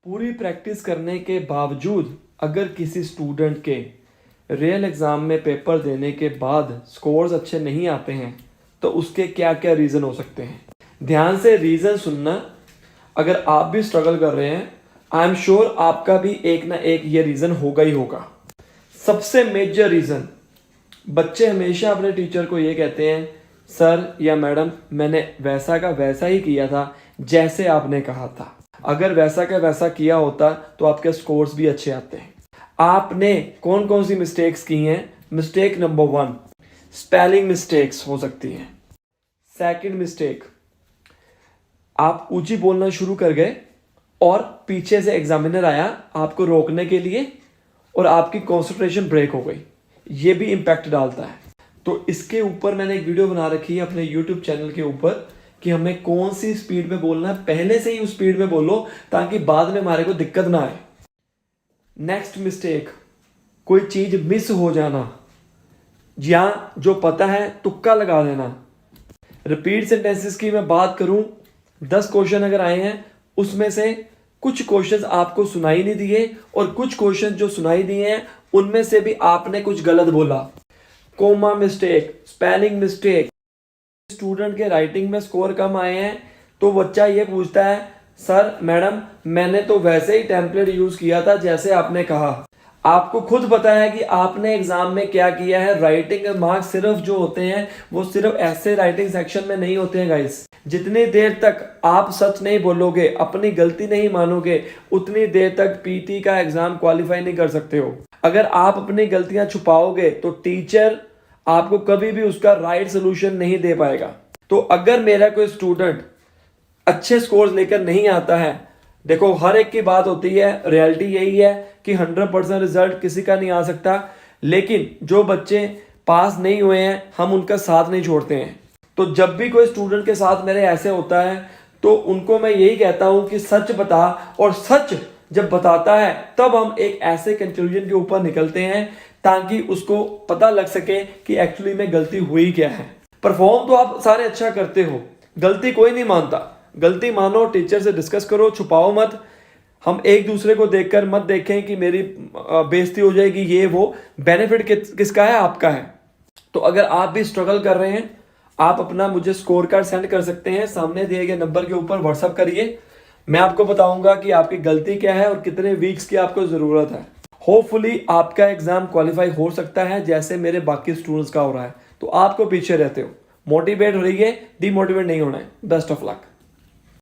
पूरी प्रैक्टिस करने के बावजूद अगर किसी स्टूडेंट के रियल एग्ज़ाम में पेपर देने के बाद स्कोर्स अच्छे नहीं आते हैं तो उसके क्या क्या रीज़न हो सकते हैं। ध्यान से रीज़न सुनना। अगर आप भी स्ट्रगल कर रहे हैं, आई एम श्योर आपका भी एक ना एक ये रीज़न होगा ही होगा। सबसे मेजर रीज़न, बच्चे हमेशा अपने टीचर को ये कहते हैं, सर या मैडम मैंने वैसा का वैसा ही किया था जैसे आपने कहा था। अगर वैसा का वैसा किया होता तो आपके स्कोर्स भी अच्छे आते हैं। आपने कौन कौन सी मिस्टेक्स की हैं? मिस्टेक नंबर 1, स्पेलिंग मिस्टेक्स हो सकती हैं। सेकंड मिस्टेक, आप ऊंची बोलना शुरू कर गए और पीछे से एग्जामिनर आया आपको रोकने के लिए और आपकी कंसंट्रेशन ब्रेक हो गई। ये भी इम्पैक्ट डालता है। तो इसके ऊपर मैंने एक वीडियो बना रखी है अपने यूट्यूब चैनल के ऊपर कि हमें कौन सी स्पीड में बोलना है। पहले से ही उस स्पीड में बोलो ताकि बाद में हमारे को दिक्कत ना आए। नेक्स्ट मिस्टेक, कोई चीज मिस हो जाना या जो पता है तुक्का लगा देना। रिपीट सेंटेंसेस की मैं बात करूं, 10 क्वेश्चन अगर आए हैं उसमें से कुछ क्वेश्चंस आपको सुनाई नहीं दिए और कुछ क्वेश्चन जो सुनाई दिए हैं उनमें से भी आपने कुछ गलत बोला। Comma mistake, spelling mistake. Student के राइटिंग में स्कोर कम आए हैं तो बच्चा ये पूछता है, सर मैडम मैंने तो वैसे ही टेम्पलेट यूज किया था जैसे आपने कहा। आपको खुद पता है कि आपने एग्जाम में क्या किया है। राइटिंग के मार्क्स सिर्फ जो होते हैं वो सिर्फ ऐसे राइटिंग सेक्शन में नहीं होते हैं गाइस। जितनी देर तक आप सच नहीं बोलोगे, अपनी गलती नहीं मानोगे, उतनी देर तक पीटी का एग्जाम क्वालिफाई नहीं कर सकते हो। अगर आप अपनी गलतियां छुपाओगे तो टीचर आपको कभी भी उसका राइट सोल्यूशन नहीं दे पाएगा। तो अगर मेरा कोई स्टूडेंट अच्छे स्कोर्स लेकर नहीं आता है, देखो हर एक की बात होती है, रियलिटी यही है कि 100% रिजल्ट किसी का नहीं आ सकता, लेकिन जो बच्चे पास नहीं हुए हैं हम उनका साथ नहीं छोड़ते हैं। तो जब भी कोई स्टूडेंट के साथ मेरे ऐसे होता है तो उनको मैं यही कहता हूं कि सच बता, और सच जब बताता है तब हम एक ऐसे कंक्लूजन के ऊपर निकलते हैं ताकि उसको पता लग सके कि एक्चुअली में गलती हुई क्या है। परफॉर्म तो आप सारे अच्छा करते हो, गलती कोई नहीं मानता। गलती मानो, टीचर से डिस्कस करो, छुपाओ मत। हम एक दूसरे को देखकर मत देखें कि मेरी बेइज्जती हो जाएगी, ये वो। बेनिफिट किसका है? आपका है। तो अगर आप भी स्ट्रगल कर रहे हैं, आप अपना मुझे स्कोर कार्ड सेंड कर सकते हैं। सामने दिए गए नंबर के ऊपर व्हाट्सअप करिए। मैं आपको बताऊंगा कि आपकी गलती क्या है और कितने वीक्स की आपको जरूरत है। होपफुली आपका एग्जाम क्वालिफाई हो सकता है जैसे मेरे बाकी स्टूडेंट्स का हो रहा है। तो आपको पीछे रहते हो, मोटिवेट रहिए, डिमोटिवेट नहीं होना है। Best of luck.